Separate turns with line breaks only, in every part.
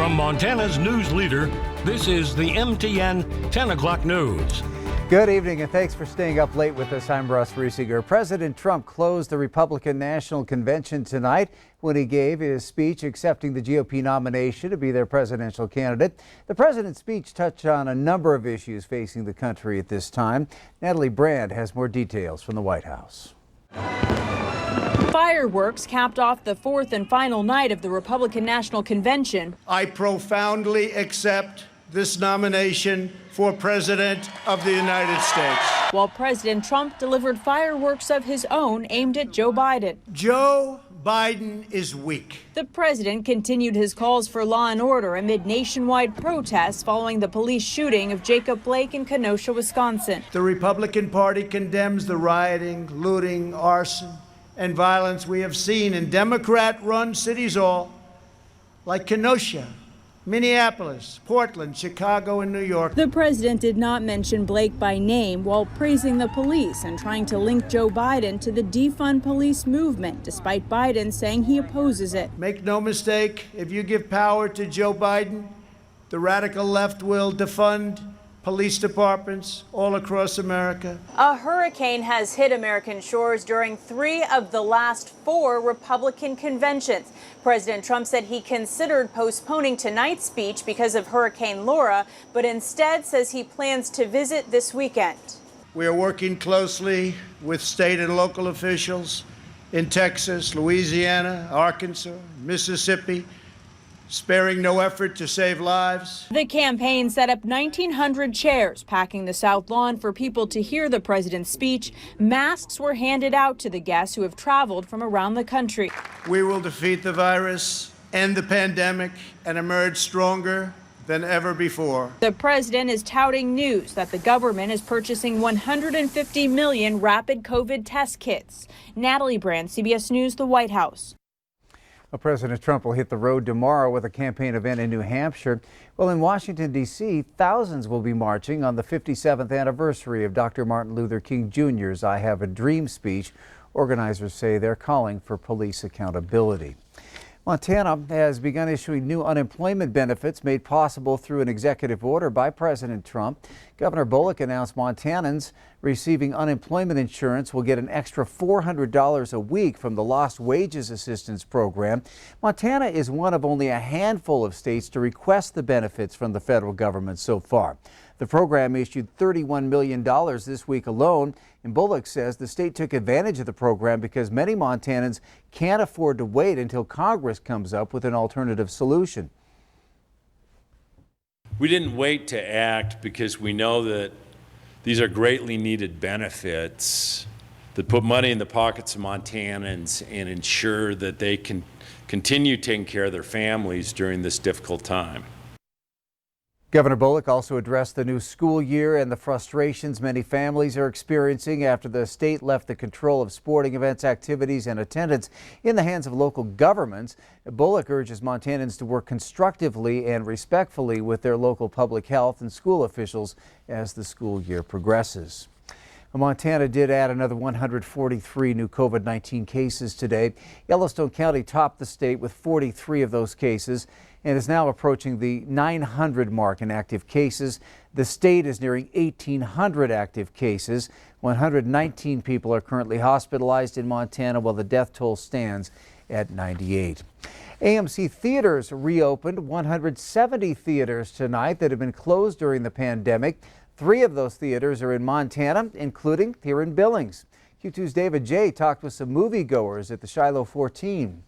From Montana's news leader, this is the MTN 10 o'clock news.
Good evening and thanks for staying up late with us. I'm Russ Riesinger. President Trump closed the Republican National Convention tonight when he gave his speech accepting the GOP nomination to be their presidential candidate. The president's speech touched on a number of issues facing the country at this time. Natalie Brand has more details from the White House.
Fireworks capped off the fourth and final night of the Republican National Convention.
I profoundly accept this nomination for President of the United States.
While President Trump delivered fireworks of his own aimed at Joe Biden.
Joe Biden is weak.
The president continued his calls for law and order amid nationwide protests following the police shooting of Jacob Blake in Kenosha, Wisconsin.
The Republican Party condemns the rioting, looting, arson, and violence we have seen in Democrat-run cities all like Kenosha, Minneapolis, Portland, Chicago, and New York.
The president did not mention Blake by name while praising the police and trying to link Joe Biden to the defund police movement, despite Biden saying he opposes it.
Make no mistake, if you give power to Joe Biden, the radical left will defund police departments all across America.
A hurricane has hit American shores during 3 of the last 4 Republican conventions. President Trump said he considered postponing tonight's speech because of Hurricane Laura, but instead says he plans to visit this weekend.
We are working closely with state and local officials in Texas, Louisiana, Arkansas, Mississippi, sparing no effort to save lives.
The campaign set up 1,900 chairs, packing the South Lawn for people to hear the president's speech. Masks were handed out to the guests who have traveled from around the country.
We will defeat the virus, end the pandemic, and emerge stronger than ever before.
The president is touting news that the government is purchasing 150 million rapid COVID test kits. Natalie Brand, CBS News, the White House.
Well, President Trump will hit the road tomorrow with a campaign event in New Hampshire. Well, in Washington, D.C., thousands will be marching on the 57th anniversary of Dr. Martin Luther King Jr.'s I Have a Dream speech. Organizers say they're calling for police accountability. Montana has begun issuing new unemployment benefits made possible through an executive order by President Trump. Governor Bullock announced Montanans receiving unemployment insurance will get an extra $400 a week from the Lost Wages Assistance Program. Montana is one of only a handful of states to request the benefits from the federal government so far. The program issued $31 million this week alone, and Bullock says the state took advantage of the program because many Montanans can't afford to wait until Congress comes up with an alternative solution.
We didn't wait to act because we know that these are greatly needed benefits that put money in the pockets of Montanans and ensure that they can continue taking care of their families during this difficult time.
Governor Bullock also addressed the new school year and the frustrations many families are experiencing after the state left the control of sporting events, activities, and attendance in the hands of local governments. Bullock urges Montanans to work constructively and respectfully with their local public health and school officials as the school year progresses. Montana did add another 143 new COVID-19 cases today. Yellowstone County topped the state with 43 of those cases and is now approaching the 900 mark in active cases. The state is nearing 1,800 active cases. 119 people are currently hospitalized in Montana, while the death toll stands at 98. AMC theaters reopened 170 theaters tonight that have been closed during the pandemic. 3 of those theaters are in Montana, including here in Billings. Q2's David J. talked with some moviegoers at the Shiloh 14.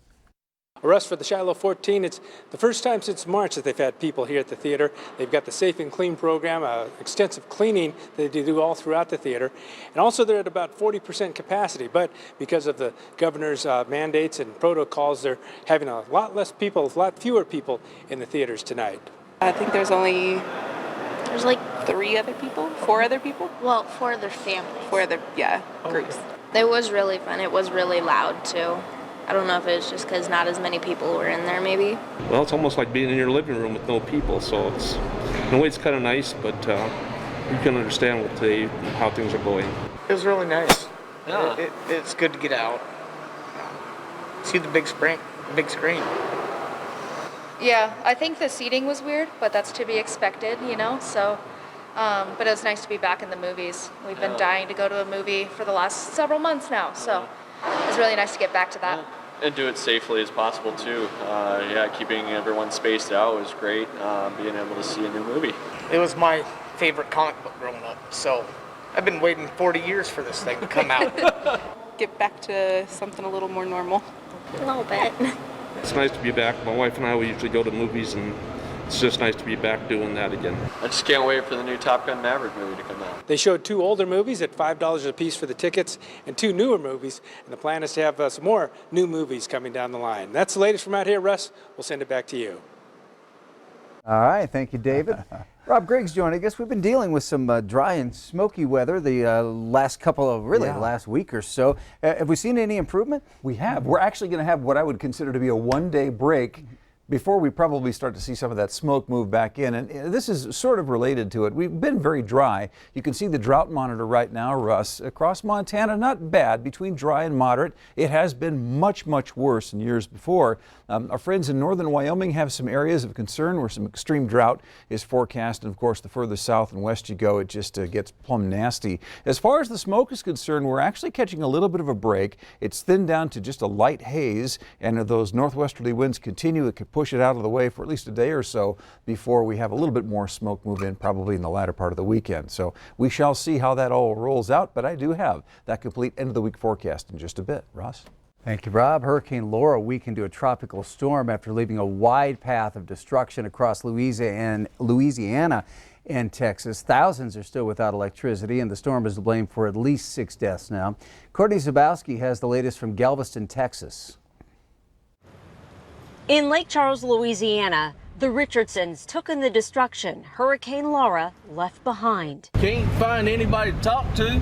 Russ, for the Shiloh 14, it's the first time since March that they've had people here at the theater. They've got the Safe and Clean program, extensive cleaning that they do all throughout the theater. And also they're at about 40% capacity, but because of the governor's mandates and protocols, they're having a lot fewer people in the theaters tonight.
I think there's like 4 other people.
Well, 4 other families.
4 other, groups.
It was really fun. It was really loud too. I don't know if it was just because not as many people were in there, maybe.
Well, it's almost like being in your living room with no people, so it's, in a way, it's kind of nice, but you can understand how things are going.
It was really nice. Yeah. It's good to get out, see the big screen.
Yeah, I think the seating was weird, but that's to be expected, you know, so, but it was nice to be back in the movies. We've been dying to go to a movie for the last several months now, so it was really nice to get back to that.
And do it safely as possible too. Keeping everyone spaced out was great, being able to see a new movie.
It was my favorite comic book growing up, so I've been waiting 40 years for this thing to come out.
Get back to something a little more normal.
A little bit.
It's nice to be back. My wife and I, we usually go to movies, and it's just nice to be back doing that again.
I just can't wait for the new Top Gun Maverick movie to come out.
They showed 2 older movies at $5 a piece for the tickets and 2 newer movies. And the plan is to have some more new movies coming down the line. That's the latest from out here. Russ, we'll send it back to you.
All right, thank you, David. Rob Griggs joining us. We've been dealing with some dry and smoky weather the last last week or so. Have we seen any improvement?
We have. We're actually going to have what I would consider to be a one-day break before we probably start to see some of that smoke move back in. And this is sort of related to it. We've been very dry. You can see the drought monitor right now, Russ. Across Montana, not bad, between dry and moderate. It has been much, much worse in years before. Our friends in northern Wyoming have some areas of concern where some extreme drought is forecast. And of course, the further south and west you go, it just gets plumb nasty. As far as the smoke is concerned, we're actually catching a little bit of a break. It's thinned down to just a light haze, and if those northwesterly winds continue, it could push it out of the way for at least a day or so before we have a little bit more smoke move in, probably in the latter part of the weekend. So we shall see how that all rolls out, but I do have that complete end of the week forecast in just a bit. Ross?
Thank you, Rob. Hurricane Laura weakened to a tropical storm after leaving a wide path of destruction across Louisiana and Texas. Thousands are still without electricity, and the storm is blamed for at least 6 deaths now. Courtney Zabowski has the latest from Galveston, Texas.
In Lake Charles, Louisiana, the Richardsons took in the destruction Hurricane Laura left behind.
Can't find anybody to talk to.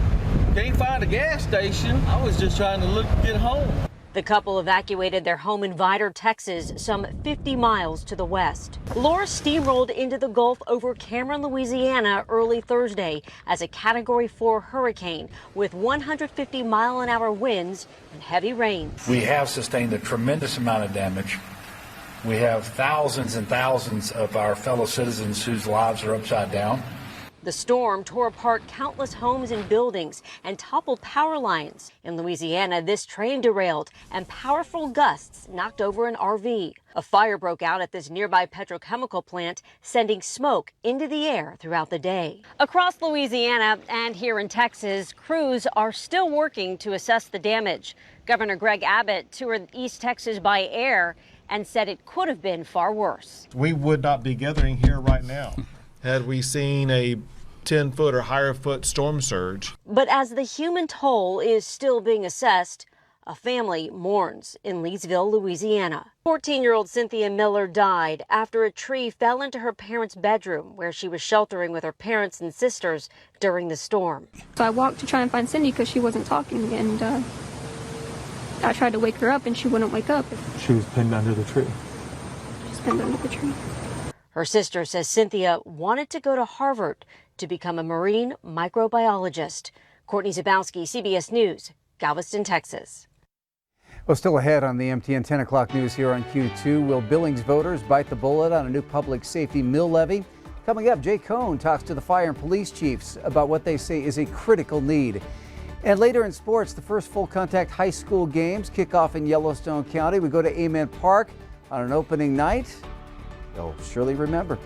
Can't find a gas station. I was just trying to get home.
The couple evacuated their home in Vidor, Texas, some 50 miles to the west. Laura steamrolled into the Gulf over Cameron, Louisiana early Thursday as a Category 4 hurricane with 150-mile-an-hour winds and heavy rains.
We have sustained a tremendous amount of damage. We have thousands and thousands of our fellow citizens whose lives are upside down.
The storm tore apart countless homes and buildings and toppled power lines. In Louisiana, this train derailed and powerful gusts knocked over an RV. A fire broke out at this nearby petrochemical plant, sending smoke into the air throughout the day. Across Louisiana and here in Texas, crews are still working to assess the damage. Governor Greg Abbott toured East Texas by air and said it could have been far worse.
We would not be gathering here right now had we seen a 10-foot or higher foot storm surge.
But as the human toll is still being assessed, a family mourns in Leesville, Louisiana. 14-year-old Cynthia Miller died after a tree fell into her parents' bedroom where she was sheltering with her parents and sisters during the storm.
So I walked to try and find Cindy because she wasn't talking, and I tried to wake her up and she wouldn't wake up.
She was pinned under the tree.
She's pinned under the tree.
Her sister says Cynthia wanted to go to Harvard to become a marine microbiologist. Courtney Zabowski, CBS News, Galveston, Texas.
Well, still ahead on the MTN 10 o'clock news here on Q2. Will Billings voters bite the bullet on a new public safety mill levy? Coming up, Jay Cohn talks to the fire and police chiefs about what they say is a critical need. And later in sports, the first full contact high school games kick off in Yellowstone County. We go to Amen Park on an opening night. You'll surely remember.